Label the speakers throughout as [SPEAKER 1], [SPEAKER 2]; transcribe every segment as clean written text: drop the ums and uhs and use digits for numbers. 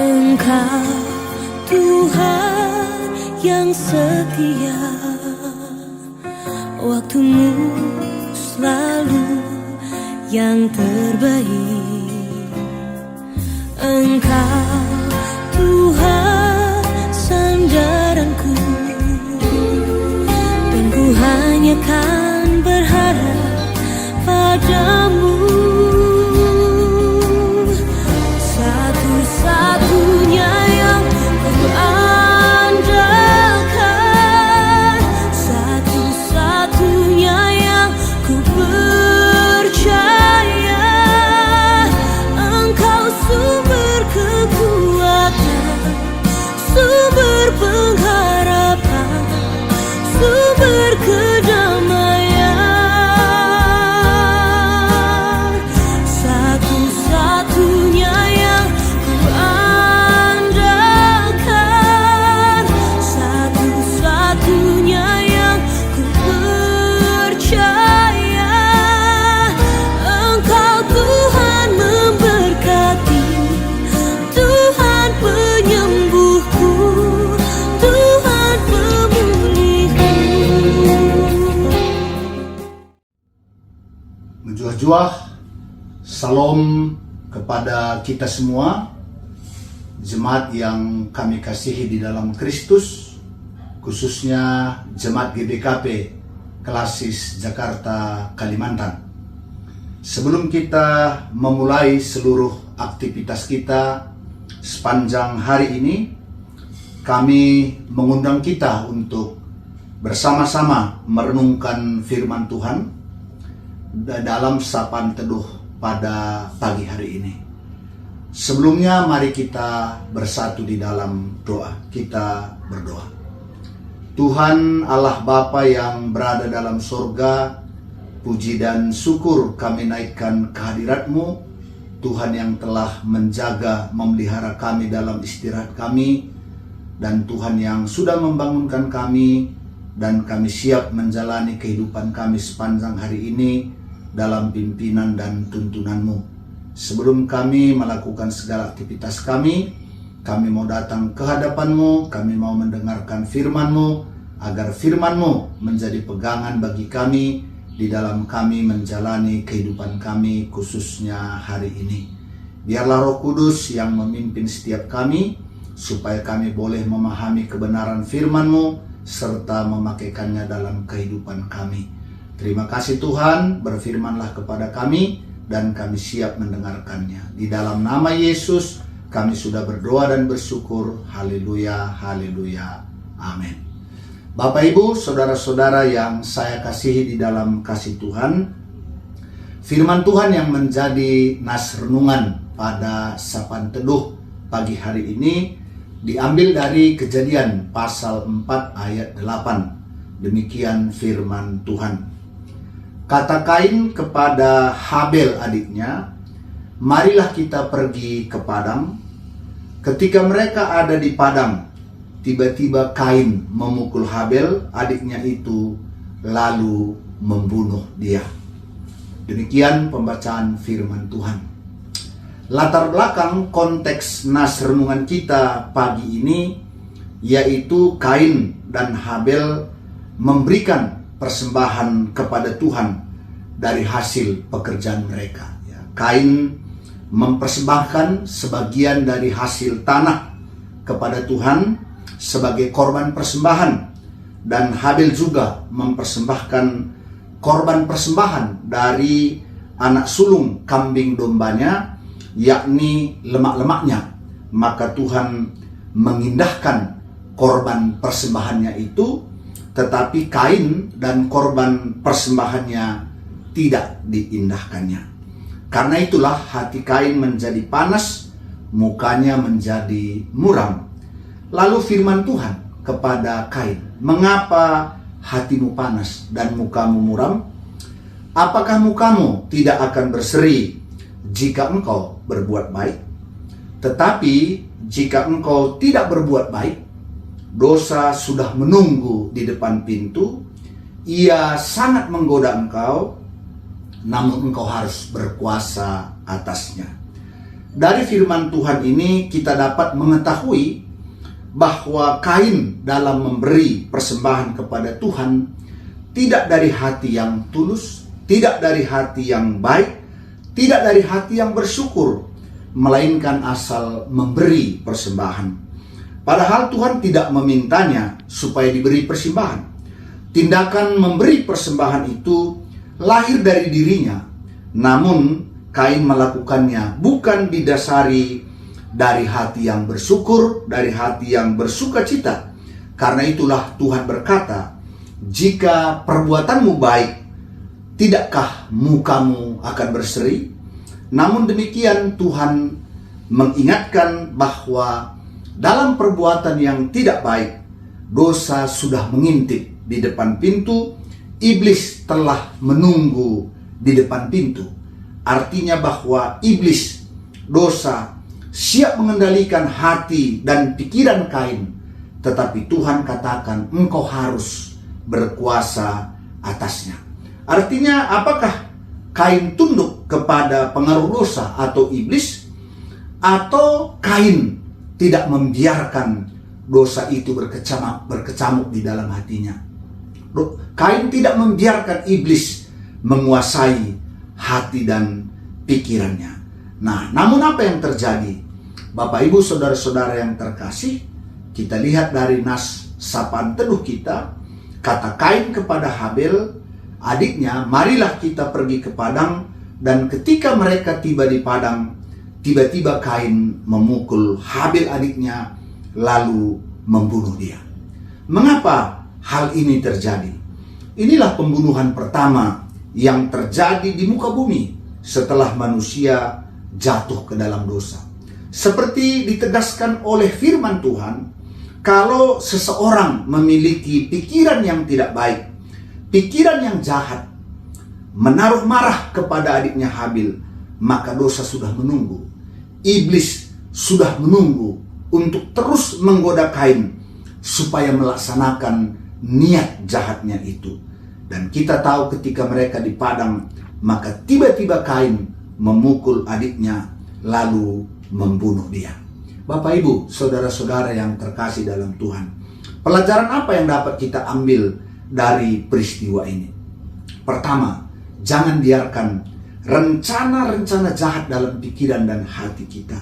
[SPEAKER 1] Engkau Tuhan yang setia, waktumu selalu yang terbaik. Engkau Tuhan sandaranku, dan ku hanya kan berharap padamu. Satu-satunya yang ku andalkan, satu-satunya yang ku percaya. Engkau sumber kekuatan, sumber pengharapan, sumber kedamaian. Satu-satunya yang ku andalkan, satu-satunya yang ku percaya. Engkau Tuhan memberkati, Tuhan penyembuhku, Tuhan pemulihku.
[SPEAKER 2] Menjuah-juah salam kepada kita semua, jemaat yang kami kasihi di dalam Kristus, khususnya jemaat GBKP Klasis Jakarta, Kalimantan. Sebelum kita memulai seluruh aktivitas kita sepanjang hari ini, kami mengundang kita untuk bersama-sama merenungkan firman Tuhan dalam sapaan teduh pada pagi hari ini. Sebelumnya mari kita bersatu di dalam doa. Kita berdoa. Tuhan Allah Bapa yang berada dalam sorga, puji dan syukur kami naikkan kehadirat-Mu, Tuhan yang telah menjaga, memelihara kami dalam istirahat kami, dan Tuhan yang sudah membangunkan kami, dan kami siap menjalani kehidupan kami sepanjang hari ini dalam pimpinan dan tuntunan-Mu. Sebelum kami melakukan segala aktivitas kami mau datang ke hadapan-Mu, kami mau mendengarkan firman-Mu, agar firman-Mu menjadi pegangan bagi kami di dalam kami menjalani kehidupan kami, khususnya hari ini. Biarlah Roh Kudus yang memimpin setiap kami, supaya kami boleh memahami kebenaran firman-Mu, serta memakaikannya dalam kehidupan kami. Terima kasih Tuhan, berfirmanlah kepada kami, dan kami siap mendengarkannya. Di dalam nama Yesus, kami sudah berdoa dan bersyukur. Haleluya, haleluya, amin. Bapak Ibu, saudara-saudara yang saya kasihi di dalam kasih Tuhan, firman Tuhan yang menjadi nas renungan pada sapaan teduh pagi hari ini diambil dari Kejadian pasal 4 ayat 8. Demikian firman Tuhan. Kata Kain kepada Habel adiknya, marilah kita pergi ke padang. Ketika mereka ada di padang, tiba-tiba Kain memukul Habel adiknya itu, lalu membunuh dia. Demikian pembacaan firman Tuhan. Latar belakang konteks nas renungan kita pagi ini, yaitu Kain dan Habel memberikan persembahan kepada Tuhan dari hasil pekerjaan mereka. Kain mempersembahkan sebagian dari hasil tanah kepada Tuhan sebagai korban persembahan, dan Habel juga mempersembahkan korban persembahan dari anak sulung kambing dombanya, yakni lemak-lemaknya. Maka Tuhan mengindahkan korban persembahannya itu, tetapi Kain dan korban persembahannya tidak diindahkannya. Karena itulah hati Kain menjadi panas, mukanya menjadi muram. Lalu firman Tuhan kepada Kain, mengapa hatimu panas dan mukamu muram? Apakah mukamu tidak akan berseri jika engkau berbuat baik? Tetapi jika engkau tidak berbuat baik, dosa sudah menunggu di depan pintu. Ia sangat menggoda engkau, namun engkau harus berkuasa atasnya. dari firman Tuhan ini kita dapat mengetahui bahwa Kain dalam memberi persembahan kepada Tuhan tidak dari hati yang tulus, tidak dari hati yang baik, tidak dari hati yang bersyukur, melainkan asal memberi persembahan. Padahal Tuhan tidak memintanya supaya diberi persembahan. Tindakan memberi persembahan itu lahir dari dirinya, namun Kain melakukannya bukan didasari dari hati yang bersyukur, dari hati yang bersuka cita. Karena itulah Tuhan berkata, "Jika perbuatanmu baik, tidakkah mukamu akan berseri?" Namun demikian Tuhan mengingatkan bahwa dalam perbuatan yang tidak baik, dosa sudah mengintip di depan pintu, iblis telah menunggu di depan pintu. Artinya bahwa iblis, dosa, siap mengendalikan hati dan pikiran Kain. Tetapi Tuhan katakan, engkau harus berkuasa atasnya. Artinya apakah Kain tunduk kepada pengaruh dosa atau iblis? Atau Kain tidak membiarkan dosa itu berkecamuk di dalam hatinya? Kain tidak membiarkan iblis menguasai hati dan pikirannya. Nah, namun apa yang terjadi? Bapak, Ibu, saudara-saudara yang terkasih, kita lihat dari nas sapaan teduh kita, kata Kain kepada Habel, adiknya, "Marilah kita pergi ke padang." Dan ketika mereka tiba di padang, tiba-tiba Kain memukul Habel adiknya, lalu membunuh dia. Mengapa hal ini terjadi? Inilah pembunuhan pertama yang terjadi di muka bumi setelah manusia jatuh ke dalam dosa. Seperti ditegaskan oleh firman Tuhan, kalau seseorang memiliki pikiran yang tidak baik, pikiran yang jahat, menaruh marah kepada adiknya Habil, maka dosa sudah menunggu. Iblis sudah menunggu untuk terus menggoda Kain supaya melaksanakan niat jahatnya itu. Dan kita tahu ketika mereka di padang, maka tiba-tiba Kain memukul adiknya lalu membunuh dia. Bapak, Ibu, saudara-saudara yang terkasih dalam Tuhan, pelajaran apa yang dapat kita ambil dari peristiwa ini? Pertama, jangan biarkan rencana-rencana jahat dalam pikiran dan hati kita.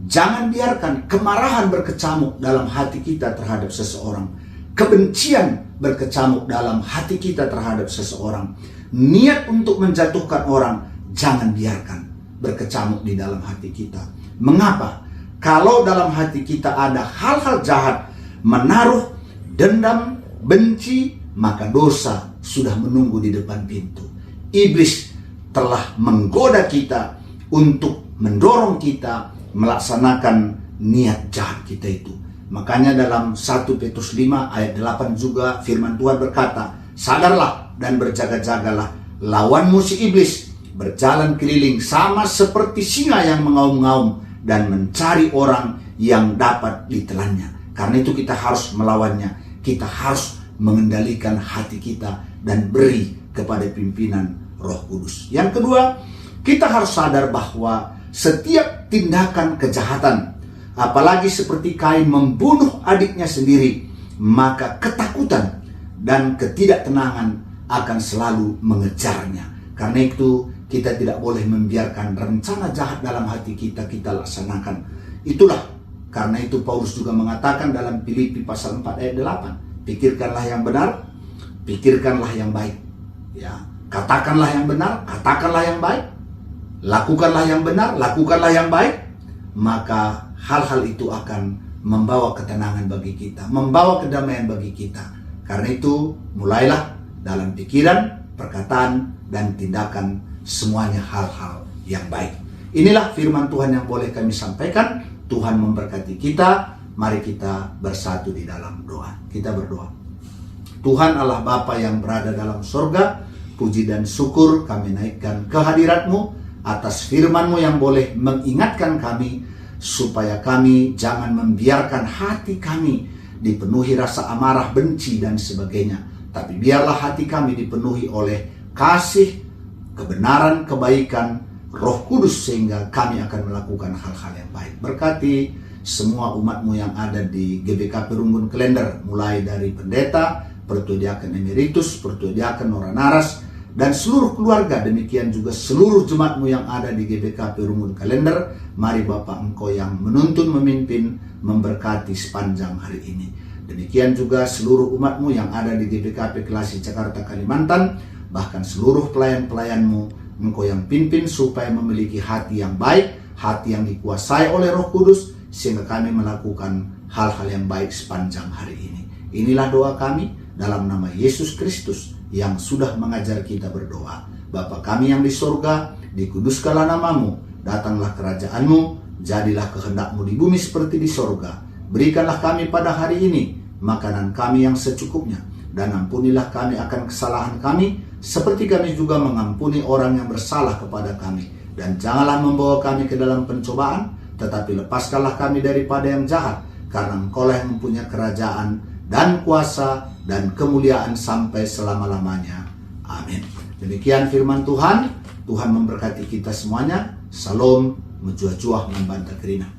[SPEAKER 2] Jangan biarkan kemarahan berkecamuk dalam hati kita terhadap seseorang. Kebencian berkecamuk dalam hati kita terhadap seseorang. Niat untuk menjatuhkan orang, jangan biarkan berkecamuk di dalam hati kita. Mengapa? Kalau dalam hati kita ada hal-hal jahat, menaruh dendam, benci, maka dosa sudah menunggu di depan pintu. Iblis telah menggoda kita untuk mendorong kita melaksanakan niat jahat kita itu. Makanya dalam 1 Petrus 5 ayat 8 juga firman Tuhan berkata, "Sadarlah dan berjaga-jagalah, lawanmu si iblis berjalan keliling sama seperti singa yang mengaum-ngaum dan mencari orang yang dapat ditelannya." Karena itu kita harus melawannya. Kita harus mengendalikan hati kita dan beri kepada pimpinan Roh Kudus. Yang kedua, kita harus sadar bahwa setiap tindakan kejahatan, apalagi seperti Kain membunuh adiknya sendiri, maka ketakutan dan ketidaktenangan akan selalu mengejarnya. Karena itu kita tidak boleh membiarkan rencana jahat dalam hati kita laksanakan. Itulah karena itu Paulus juga mengatakan dalam Filipi pasal 4 ayat 8, pikirkanlah yang benar, pikirkanlah yang baik. Ya, katakanlah yang benar, katakanlah yang baik, lakukanlah yang benar, lakukanlah yang baik, maka hal-hal itu akan membawa ketenangan bagi kita, membawa kedamaian bagi kita. Karena itu mulailah dalam pikiran, perkataan, dan tindakan semuanya hal-hal yang baik. Inilah firman Tuhan yang boleh kami sampaikan. Tuhan memberkati kita. Mari kita bersatu di dalam doa. Kita berdoa. Tuhan Allah Bapa yang berada dalam surga, puji dan syukur kami naikkan kehadirat-Mu atas firman-Mu yang boleh mengingatkan kami supaya kami jangan membiarkan hati kami dipenuhi rasa amarah, benci, dan sebagainya. Tapi biarlah hati kami dipenuhi oleh kasih, kebenaran, kebaikan, Roh Kudus sehingga kami akan melakukan hal-hal yang baik. Berkati semua umatmu yang ada di GBK Perunggun Klender, mulai dari pendeta, Pertua Diaken Emeritus, Pertua Diaken Oranaras, dan seluruh keluarga, demikian juga seluruh jemaatmu yang ada di GBK Perunggun Klender. Mari Bapa, Engkau yang menuntun, memimpin, memberkati sepanjang hari ini. Demikian juga seluruh umatmu yang ada di GBKP Kelasi Jakarta Kalimantan, bahkan seluruh pelayan-pelayanmu, Engkau yang pimpin supaya memiliki hati yang baik, hati yang dikuasai oleh Roh Kudus, sehingga kami melakukan hal-hal yang baik sepanjang hari ini. Inilah doa kami dalam nama Yesus Kristus yang sudah mengajar kita berdoa. Bapa kami yang di sorga, dikuduskanlah namamu, datanglah kerajaanmu, jadilah kehendakmu di bumi seperti di sorga. Berikanlah kami pada hari ini makanan kami yang secukupnya, dan ampunilah kami akan kesalahan kami, seperti kami juga mengampuni orang yang bersalah kepada kami. Dan janganlah membawa kami ke dalam pencobaan, tetapi lepaskanlah kami daripada yang jahat, karena Engkaulah yang mempunyai kerajaan dan kuasa dan kemuliaan sampai selama-lamanya. Amin. Demikian firman Tuhan. Tuhan memberkati kita semuanya. Salam, menjuah-juah membantah kerina.